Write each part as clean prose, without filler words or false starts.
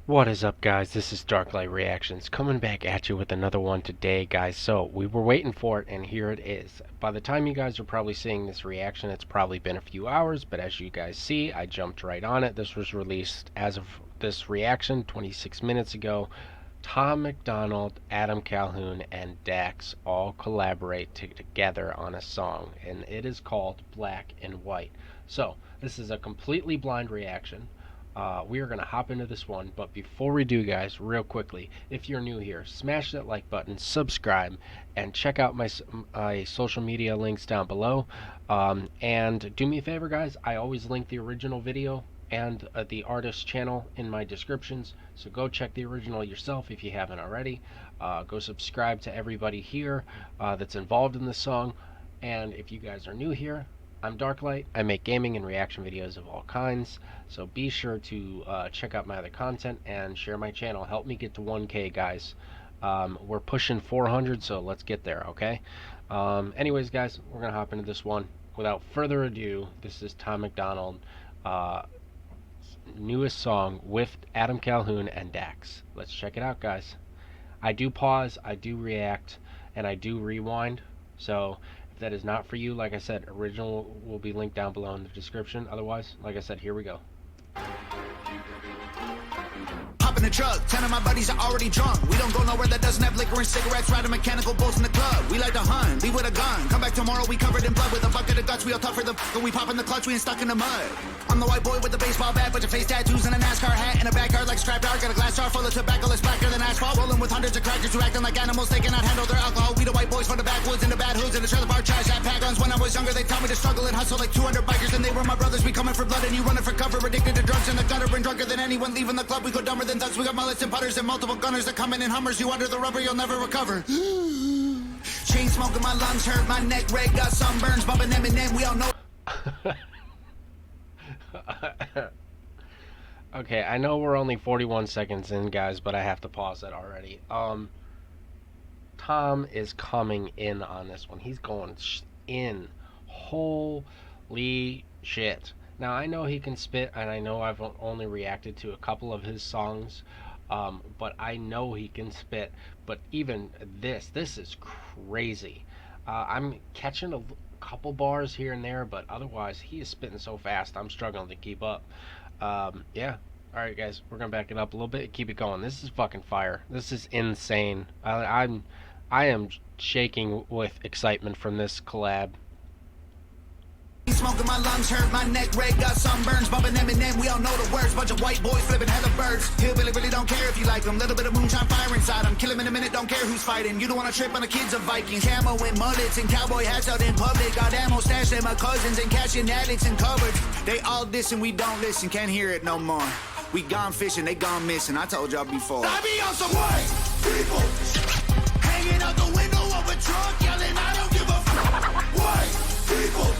What is up, guys? This is Darklite Reactions coming back at you with another one today, guys. So we were waiting for it, and here it is. By the time you guys are probably seeing this reaction, it's probably been a few hours, but as you guys see, I jumped right on it. This was released as of this reaction 26 minutes ago. Tom MacDonald, Adam Calhoun, and Dax all collaborate together on a song, and it is called Black and White. So this is a completely blind reaction. We are going to hop into this one, but before we do, guys, real quickly, if you're new here, smash that like button, subscribe, and check out my social media links down below. And do me a favor, guys, I always link the original video and the artist channel in my descriptions, so go check the original yourself if you haven't already. Go subscribe to everybody here that's involved in this song, and if you guys are new here, I'm Darklite. I make gaming and reaction videos of all kinds, so be sure to check out my other content and share my channel. Help me get to 1K, guys. We're pushing 400, so let's get there, okay? Anyways, guys, we're going to hop into this one. Without further ado, this is Tom MacDonald, newest song with Adam Calhoun and Dax. Let's check it out, guys. I do pause, I do react, and I do rewind, so if that is not for you, like I said, original will be linked down below in the description. Otherwise, like I said, here we go. Hop in the truck, 10 of my buddies are already drunk. We don't go nowhere that doesn't have liquor and cigarettes. Riding mechanical bulls in the club. We like to hunt, leave with a gun. Come back tomorrow, we covered in blood with a bucket of guts. We all tough for the and we pop in the clutch, we ain't stuck in the mud. I'm the white boy with the baseball bat, bunch of face tattoos and a NASCAR hat. In a backyard like strapped out, got a glass jar full of tobacco that's blacker than asphalt. Rolling with hundreds of crackers who acting like animals, they cannot handle their alcohol. We the white boys from the backwoods and the bad hoods and the trailer park trash that pack guns. When I was younger, they taught me to struggle and hustle like 200 bikers, and they were my brothers. We coming for blood and you running for cover, addicted to drugs in the gutter and drunker than anyone leaving the club. We go dumber than thugs. We got mullets and putters and multiple gunners that come in Hummers. You under the rubber, you'll never recover. Chain smoking, my lungs hurt, my neck red, got sunburns, bumping Eminem. We all know. Okay, I know we're only 41 seconds in, guys, but I have to pause that already. Tom is coming in on this one. He's going in. Holy shit. Now, I know he can spit, and I know I've only reacted to a couple of his songs, but I know he can spit. But even this is crazy. I'm catching a couple bars here and there, but otherwise, he is spitting so fast, I'm struggling to keep up. Yeah. Alright, guys, we're gonna back it up a little bit, keep it going. This is fucking fire. This is insane. I am shaking with excitement from this collab. Smoking, my lungs hurt, my neck red, got sunburns, bumping Eminem. We all know the words, bunch of white boys flipping hella birds. Hillbilly really don't care if you like them. Little bit of moonshine fire inside them. Kill him in a minute, don't care who's fighting. You don't wanna trip on the kids of Vikings. Camo and mullets and cowboy hats out in public. Got ammo stashed at my cousins and cashing addicts and cupboards. They all diss and we don't listen, can't hear it no more. We gone fishing, they gone missing. I told y'all before. I be on some white people hanging out the window of a truck, yelling, I don't give a fuck. White people.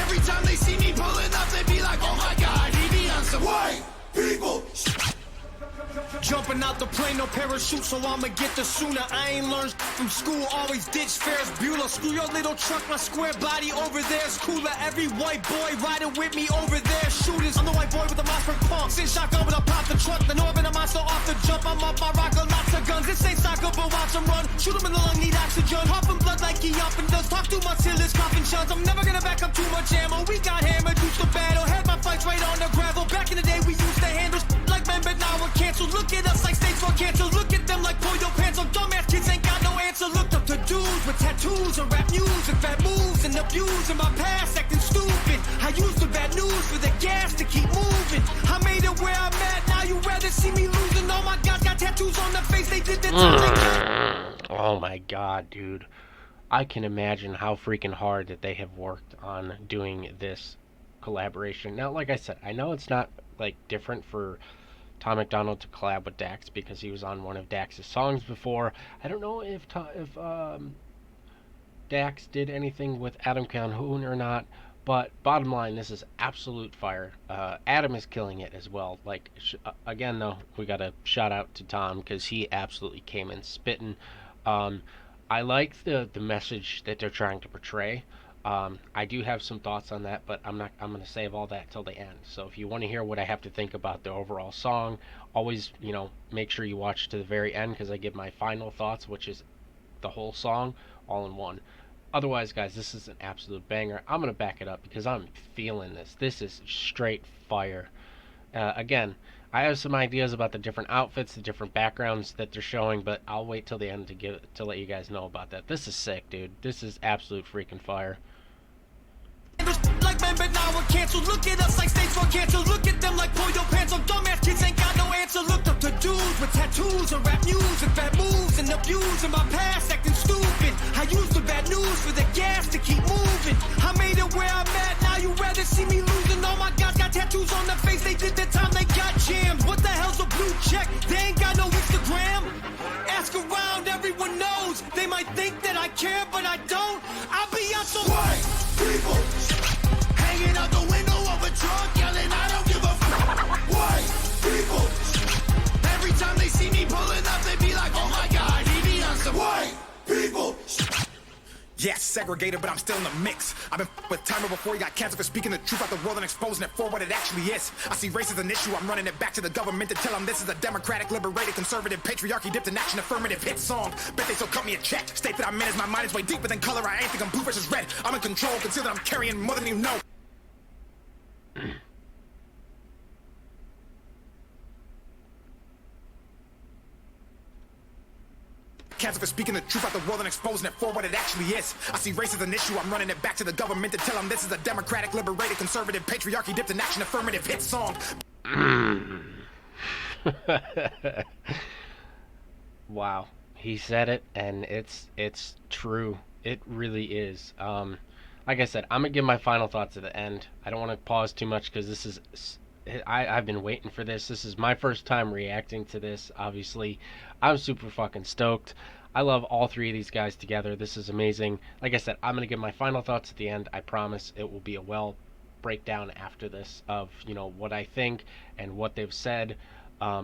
Every time they see me pulling up, they be like, oh my God, he be on some white people. Jumping out the plane, no parachute, so I'ma get the sooner. I ain't learned from school, always ditch Ferris Bueller. Screw your little truck, my square body over there's cooler. Every white boy riding with me over there, shooters. I'm the white boy with the Mossberg pump. Sit shotgun when I pop the truck. The Northern, I'm so off the jump. I'm up, I rock a lots of guns. This ain't soccer, but watch them run. Shoot him in the lung, need oxygen. Huffing blood like he up and does. Talk too much till his coughing shuns. I'm never gonna back up too much ammo. We got hammered, used to battle. Had my fights right on the gravel. Back in the day, we used to handle like men, but now we're canceled. Look at us like stage 4 cancer. Look at them like pull your pants on. Dumbass kids ain't got no answer. Looked up to dudes with tattoos and rap music, fat moves and abuse in my past, acting stupid. I used the bad news for the gas to keep moving. I made it where I'm at. Now you rather see me losing. All my guys got tattoos on their face. They did the time. Oh my god, dude. I can imagine how freaking hard that they have worked on doing this collaboration. Now, like I said, I know it's not like different for Tom MacDonald to collab with Dax because he was on one of Dax's songs before. I don't know if Dax did anything with Adam Calhoun or not, but bottom line, this is absolute fire. Adam is killing it as well. Like, again though, we got a shout out to Tom because he absolutely came in spitting. I like the message that they're trying to portray. I do have some thoughts on that, but I'm gonna save all that till the end. So if you want to hear what I have to think about the overall song, always make sure you watch to the very end because I give my final thoughts, which is the whole song all in one. Otherwise, guys, this is an absolute banger. I'm gonna back it up because I'm feeling this. This is straight fire. Again, I have some ideas about the different outfits, the different backgrounds that they're showing, but I'll wait till the end to let you guys know about that. This is sick, dude. This is absolute freaking fire. Like man, but now we're canceled. Look at us like states for cancer. Look at them like pull your pants on. Dumbass kids ain't got no answer. Looked up to dudes with tattoos and rap news and bad moves and abuse in my past acting stupid. I used the bad news for the gas to keep moving. I made it where I'm at. Now you rather see me losing. All my guys got tattoos on their face. They did the time they got jammed. What the hell's a blue check? They ain't got no Instagram. Ask around, everyone knows. They might think that I care, but I don't. I'll be on some White people hanging out the window of a truck, yelling, I don't give a White people. Every time they see me pulling up, they be like, oh my God, he be on some white people. Yes, segregated, but I'm still in the mix. I've been with Timer before he got canceled for speaking the truth about the world and exposing it for what it actually is. I see race as an issue, I'm running it back to the government to tell them this is a democratic, liberated, conservative, patriarchy dipped in action, affirmative hit song. Bet they still cut me a check. State that I'm in as my mind is way deeper than color. I ain't think I'm blue versus red. I'm in control, consider that I'm carrying more than you know. Cancer for speaking the truth about the world and exposing it for what it actually is. I see race as an issue, I'm running it back to the government to tell them this is a democratic, liberated, conservative, patriarchy dipped in action, affirmative hit song. Wow, he said it, and it's true. It really is. Like I said, I'm gonna give my final thoughts at the end. I don't want to pause too much because this is I've been waiting for this. This is my first time reacting to this. Obviously, I'm super fucking stoked. I love all three of these guys together. This is amazing. Like I said, I'm gonna give my final thoughts at the end. I promise it will be a well breakdown after this of what I think and what they've said.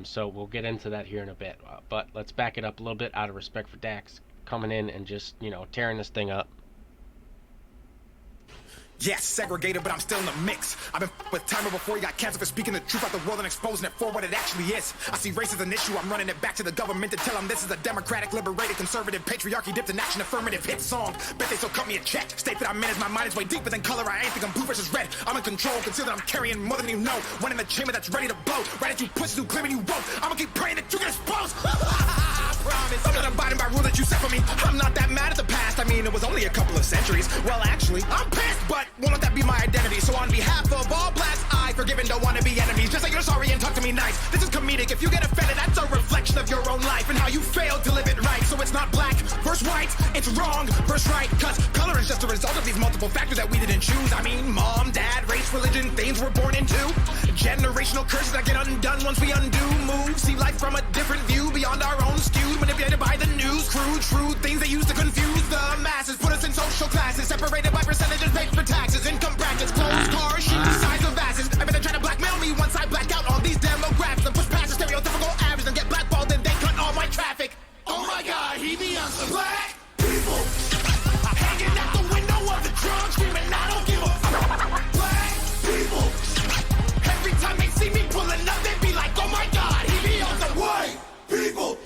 So we'll get into that here in a bit. But let's back it up a little bit out of respect for Dax coming in and just tearing this thing up. Yes, segregated, but I'm still in the mix. I've been with Timer before he got canceled for speaking the truth about the world and exposing it for what it actually is. I see race as an issue, I'm running it back to the government to tell them this is a democratic, liberated, conservative, patriarchy dipped in action, affirmative hit song. Bet they still cut me a check. State that I'm in as my mind is way deeper than color. I ain't think I'm blue versus red. I'm in control, consider that I'm carrying more than you know. One in the chamber that's ready to blow. Right at you pussies who claiming you won't. I'ma keep praying that you get exposed. Promise. I'm not abiding by rules that you set for me. I'm not that mad at the past. I mean, it was only a couple of centuries. Well, actually, I'm pissed, but won't let that be my identity. So on behalf of all blacks, I forgive and don't want to be enemies. Just say you're sorry and talk to me nice. This is comedic. If you get offended, that's a reflection of your own life and how you failed to live it right. So it's not black versus white, it's wrong versus right. Cause color is just a result of these multiple factors that we didn't choose. I mean, mom, dad, race, religion, things we're born into. Generational curses that get undone once we undo moves. See life from a different view beyond our own skewed, manipulated by the news. Crude, true things they use to confuse the masses. Put us in social classes, separated by percentages paid for taxes. Income brackets, clothes, cars, shoes, size of asses. I bet they try to blackmail me once I black out all these demographics and push past the stereotypical average and get blackballed and they cut all my traffic. Oh my God, he be on some black people hanging out the window of the truck, screaming, I don't give a black people. Every time they see me pulling up, they be like, oh my God, he be on some white people.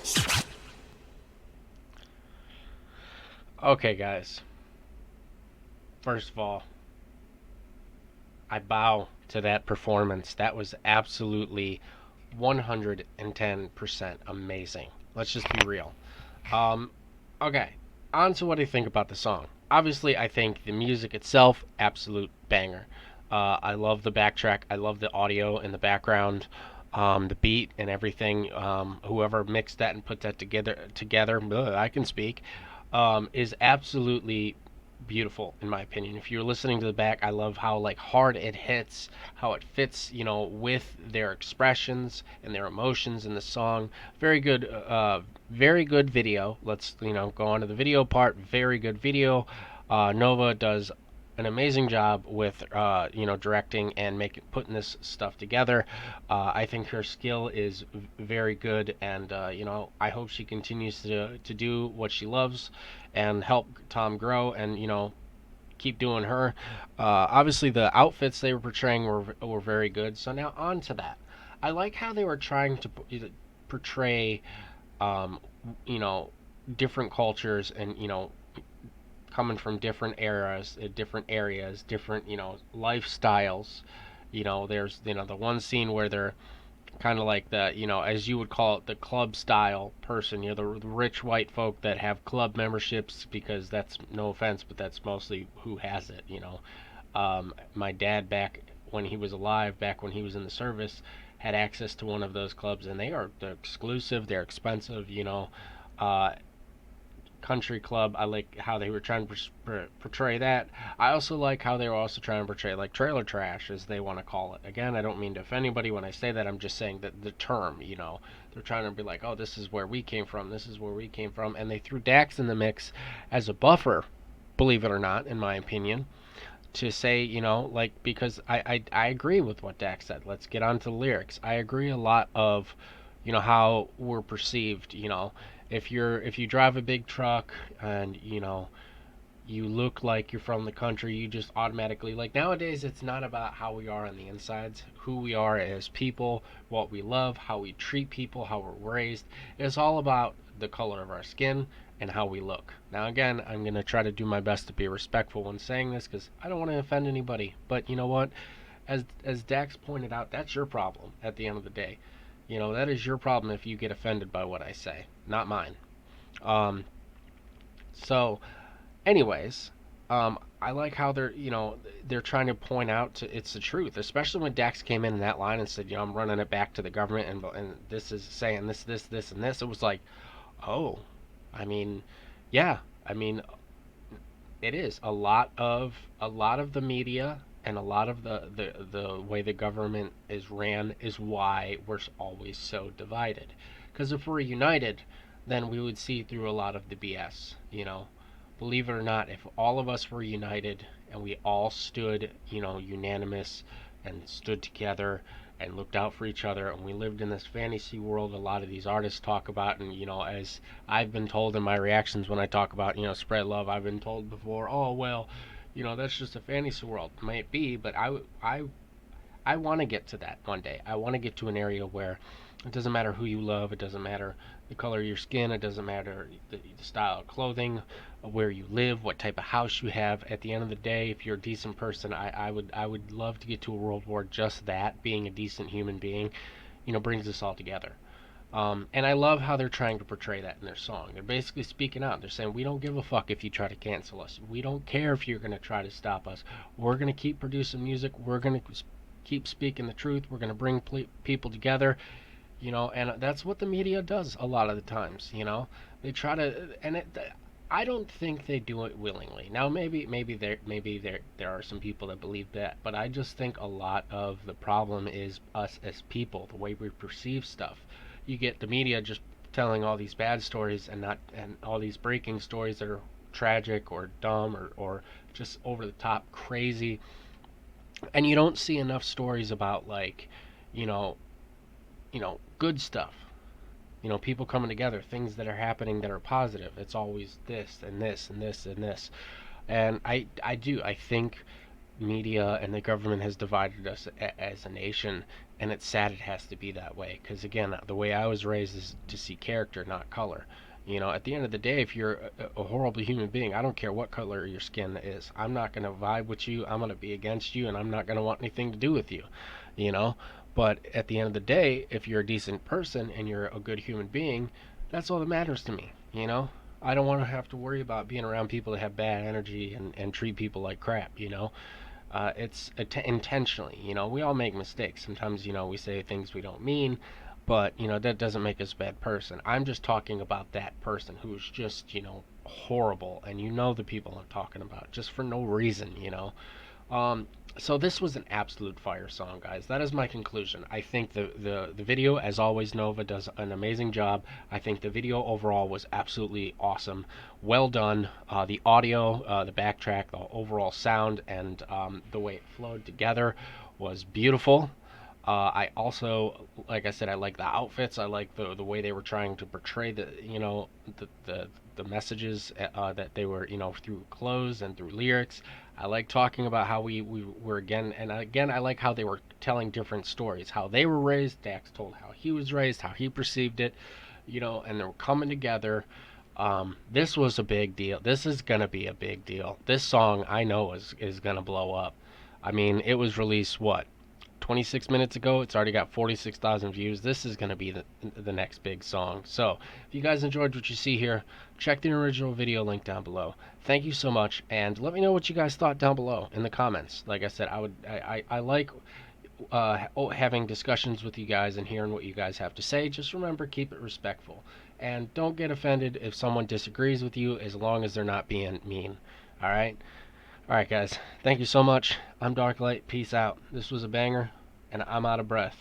Okay, guys. First of all, I bow to that performance. That was absolutely 110% amazing. Let's just be real. Okay, on to what I think about the song. Obviously, I think the music itself, absolute banger. I love the backtrack. I love the audio in the background, the beat and everything. Whoever mixed that and put that together, I can speak, is absolutely beautiful in my opinion. If you're listening to the back, I love how hard it hits, how it fits, with their expressions and their emotions in the song. Very good video. Let's go on to the video part. Very good video. Nova does an amazing job with directing and putting this stuff together. I think her skill is very good, and I hope she continues to do what she loves and help Tom grow and keep doing her. Obviously, the outfits they were portraying were very good. So now on to that. I like how they were trying to portray, um, you know, different cultures and coming from different eras, different areas, different lifestyles. There's the one scene where they're kind of like the as you would call it, the club style person, the rich white folk that have club memberships, because that's, no offense, but that's mostly who has it. My dad, back when he was alive, back when he was in the service, had access to one of those clubs, and they're exclusive, they're expensive. uh Country club. I like how they were trying to portray that. I also like how they were also trying to portray like trailer trash, as they want to call it. Again, I don't mean to offend anybody when I say that. I'm just saying that the term, they're trying to be like, oh, this is where we came from. This is where we came from, and they threw Dax in the mix as a buffer. Believe it or not, in my opinion, to say, like, because I agree with what Dax said. Let's get on to the lyrics. I agree a lot of, how we're perceived. If you drive a big truck and you look like you're from the country, you just automatically, like, nowadays it's not about how we are on the insides, who we are as people, what we love, how we treat people, how we're raised. It's all about the color of our skin and how we look. Now, again, I'm going to try to do my best to be respectful when saying this, because I don't want to offend anybody. But you know what? As Dax pointed out, that's your problem at the end of the day. That is your problem if you get offended by what I say, not mine. Um, so, anyways, I like how they're trying to point out it's the truth, especially when Dax came in that line and said, I'm running it back to the government, and this is saying this, and this. It was like, oh, I mean, yeah, I mean, it is a lot of the media and a lot of the way the government is ran is why we're always so divided. Because if we're united, then we would see through a lot of the BS. Believe it or not, if all of us were united and we all stood, unanimous, and stood together and looked out for each other, and we lived in this fantasy world a lot of these artists talk about, and as I've been told in my reactions when I talk about, spread love, I've been told before, oh well, that's just a fantasy world. Might be, but I want to get to that one day. I want to get to an area where it doesn't matter who you love, it doesn't matter the color of your skin, it doesn't matter the style of clothing, where you live, what type of house you have. At the end of the day, if you're a decent person, I would love to get to a world where just that, being a decent human being, brings us all together. And I love how they're trying to portray that in their song. They're basically speaking out. They're saying, we don't give a fuck if you try to cancel us. We don't care if you're going to try to stop us. We're going to keep producing music. We're going to keep speaking the truth. We're going to bring people together. And that's what the media does a lot of the times. They try to, and I don't think they do it willingly. Now, maybe there are some people that believe that, but I just think a lot of the problem is us as people, the way we perceive stuff. You get the media just telling all these bad stories, and all these breaking stories that are tragic or dumb or just over the top crazy, and you don't see enough stories about, like, you know good stuff. People coming together, things that are happening that are positive. It's always this and this and this and this. And I think media and the government has divided us as a nation, and it's sad it has to be that way. Because again, the way I was raised is to see character, not color. At the end of the day, if you're a horrible human being, I don't care what color your skin is. I'm not going to vibe with you. I'm going to be against you, and I'm not going to want anything to do with you. You know, but at the end of the day, if you're a decent person and you're a good human being, that's all that matters to me. I don't want to have to worry about being around people that have bad energy and treat people like crap. It's intentionally. We all make mistakes. Sometimes, we say things we don't mean, but, that doesn't make us a bad person. I'm just talking about that person who's just, horrible. And the people I'm talking about, just for no reason. So this was an absolute fire song, guys. That is my conclusion. I think the video, as always, Nova does an amazing job. I think the video overall was absolutely awesome. Well done. The audio, the backtrack, the overall sound, and the way it flowed together was beautiful. I also, like I said, I like the outfits. I like the way they were trying to portray the messages that they were, through clothes and through lyrics. I like talking about how we were again, and again, I like how they were telling different stories. How they were raised. Dax told how he was raised, how he perceived it, and they were coming together. This was a big deal. This is gonna be a big deal. This song I know is gonna blow up. I mean, it was released what 26 minutes ago. It's already got 46,000 views. This is gonna be the next big song. So if you guys enjoyed what you see here, check the original video link down below. Thank you so much, and let me know what you guys thought down below in the comments. Like I said, I like having discussions with you guys and hearing what you guys have to say. Just remember, keep it respectful, and don't get offended if someone disagrees with you, as long as they're not being mean. All right, guys. Thank you so much. I'm Darklite. Peace out. This was a banger, and I'm out of breath.